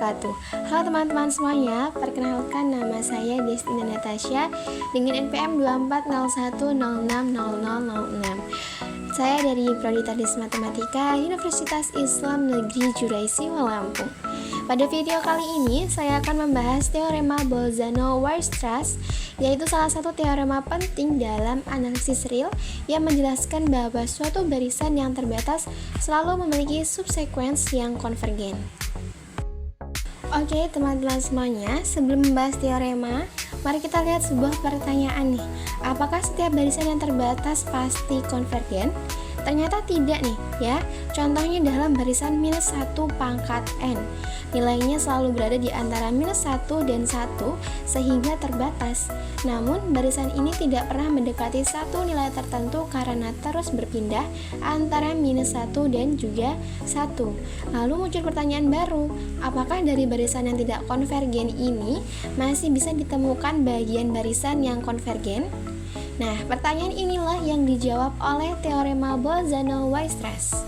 wabarakatuh. Halo teman-teman semuanya, perkenalkan nama saya Destina Natasha dengan NPM 2401060006. Saya dari Prodi Teknik Matematika Universitas Islam Negeri Juraisiwa Lampung. Pada video kali ini, saya akan membahas teorema Bolzano-Weierstrass, yaitu salah satu teorema penting dalam analisis real yang menjelaskan bahwa suatu barisan yang terbatas selalu memiliki subsekuens yang konvergen. Oke teman-teman semuanya, sebelum membahas teorema, mari kita lihat sebuah pertanyaan nih. Apakah setiap barisan yang terbatas pasti konvergen? Ternyata tidak nih ya. Contohnya dalam barisan minus 1 pangkat n, nilainya selalu berada di antara minus 1 dan 1 sehingga terbatas. Namun barisan ini tidak pernah mendekati satu nilai tertentu karena terus berpindah antara minus 1 dan juga 1. Lalu muncul pertanyaan baru, apakah dari barisan yang tidak konvergen ini masih bisa ditemukan bagian barisan yang konvergen? Nah, pertanyaan inilah yang dijawab oleh teorema Bolzano-Weierstrass.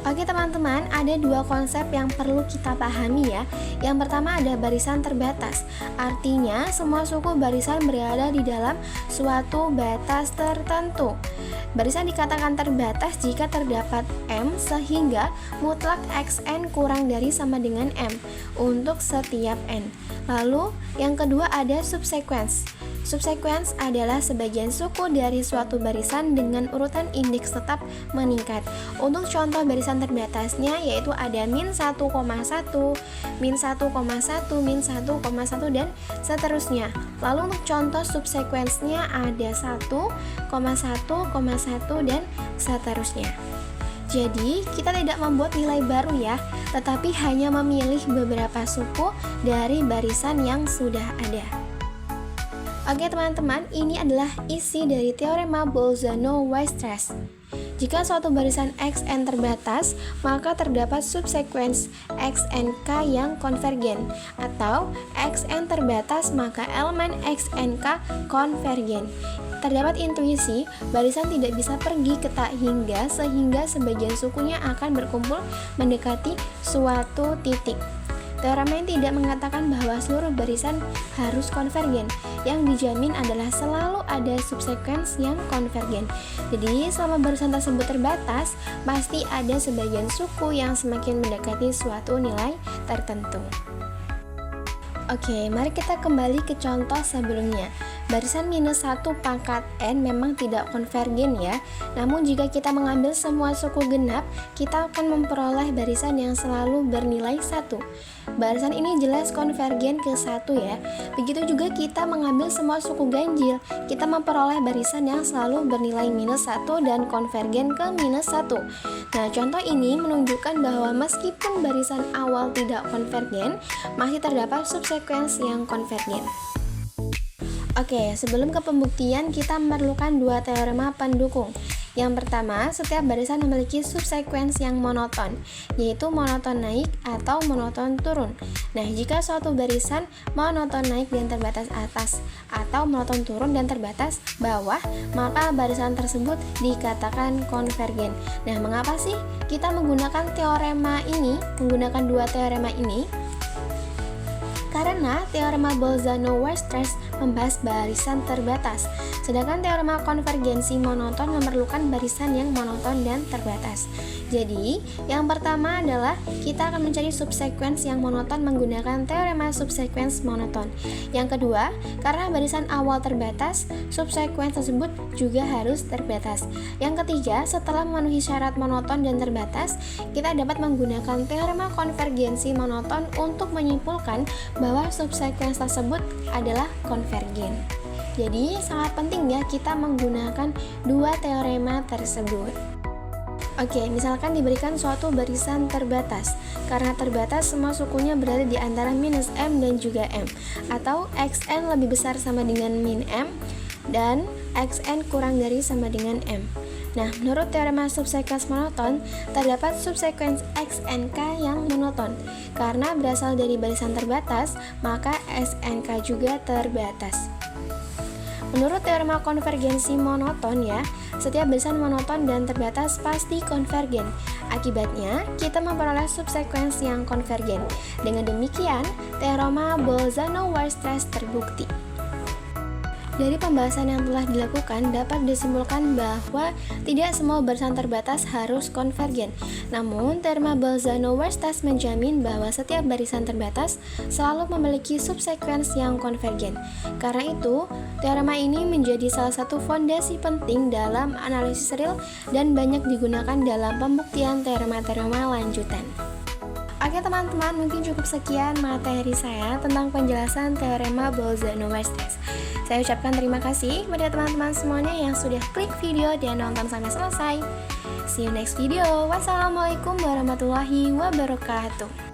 Oke teman-teman, ada dua konsep yang perlu kita pahami ya. Yang pertama ada barisan terbatas. Artinya semua suku barisan berada di dalam suatu batas tertentu. Barisan dikatakan terbatas jika terdapat M sehingga mutlak Xn kurang dari sama dengan M untuk setiap N. Lalu yang kedua ada subsekuens. Subsekuens adalah sebagian suku dari suatu barisan dengan urutan indeks tetap meningkat. Untuk contoh barisan terbatasnya yaitu ada min 1,1, min 1,1, min 1,1 dan seterusnya. Lalu untuk contoh subsekuensnya ada 1,1,1 dan seterusnya. Jadi kita tidak membuat nilai baru ya, tetapi hanya memilih beberapa suku dari barisan yang sudah ada. Oke teman-teman, ini adalah isi dari teorema Bolzano-Weierstrass. Jika suatu barisan Xn terbatas, maka terdapat subsekuens Xnk yang konvergen, atau Xn terbatas maka elemen Xnk konvergen. Terdapat intuisi, barisan tidak bisa pergi ke tak hingga sehingga sebagian sukunya akan berkumpul mendekati suatu titik. Teorema ini tidak mengatakan bahwa seluruh barisan harus konvergen. Yang dijamin adalah selalu ada subsekuens yang konvergen. Jadi selama barisan tersebut terbatas, pasti ada sebagian suku yang semakin mendekati suatu nilai tertentu. Oke, mari kita kembali ke contoh sebelumnya. Barisan minus 1 pangkat n memang tidak konvergen ya. Namun jika kita mengambil semua suku genap, kita akan memperoleh barisan yang selalu bernilai 1. Barisan ini jelas konvergen ke 1 ya. Begitu juga kita mengambil semua suku ganjil, kita memperoleh barisan yang selalu bernilai minus 1 dan konvergen ke minus 1. Nah, contoh ini menunjukkan bahwa meskipun barisan awal tidak konvergen, masih terdapat subsekuens yang konvergen. Oke, sebelum ke pembuktian kita memerlukan dua teorema pendukung. Yang pertama, setiap barisan memiliki subsekuens yang monoton, yaitu monoton naik atau monoton turun. Nah, jika suatu barisan monoton naik dan terbatas atas atau monoton turun dan terbatas bawah, maka barisan tersebut dikatakan konvergen. Nah, mengapa sih kita menggunakan menggunakan dua teorema ini? Karena teorema Bolzano-Weierstrass membahas barisan terbatas, sedangkan teorema konvergensi monoton memerlukan barisan yang monoton dan terbatas. Jadi, yang pertama adalah kita akan mencari subsekuens yang monoton menggunakan teorema subsekuens monoton. Yang kedua, karena barisan awal terbatas, subsekuens tersebut juga harus terbatas. Yang ketiga, setelah memenuhi syarat monoton dan terbatas, kita dapat menggunakan teorema konvergensi monoton untuk menyimpulkan bahwa subsekuens tersebut adalah konvergen. Jadi sangat penting ya kita menggunakan dua teorema tersebut. Oke, misalkan diberikan suatu barisan terbatas. Karena terbatas, semua sukunya berada di antara minus M dan juga M, atau Xn lebih besar sama dengan min M dan Xn kurang dari sama dengan M. Nah, menurut teorema subsekuens monoton, terdapat subsekuens Xnk yang monoton. Karena berasal dari barisan terbatas, maka Snk juga terbatas. Menurut teorema konvergensi monoton ya, setiap barisan monoton dan terbatas pasti konvergen. Akibatnya, kita memperoleh subsekuens yang konvergen. Dengan demikian, teorema Bolzano-Weierstrass terbukti. Dari pembahasan yang telah dilakukan, dapat disimpulkan bahwa tidak semua barisan terbatas harus konvergen. Namun, teorema Bolzano-Weierstrass menjamin bahwa setiap barisan terbatas selalu memiliki subsekuens yang konvergen. Karena itu, teorema ini menjadi salah satu fondasi penting dalam analisis real dan banyak digunakan dalam pembuktian teorema-teorema lanjutan. Oke teman-teman, mungkin cukup sekian materi saya tentang penjelasan teorema Bolzano-Weierstrass. Saya ucapkan terima kasih kepada teman-teman semuanya yang sudah klik video dan nonton sampai selesai. See you next video. Wassalamualaikum warahmatullahi wabarakatuh.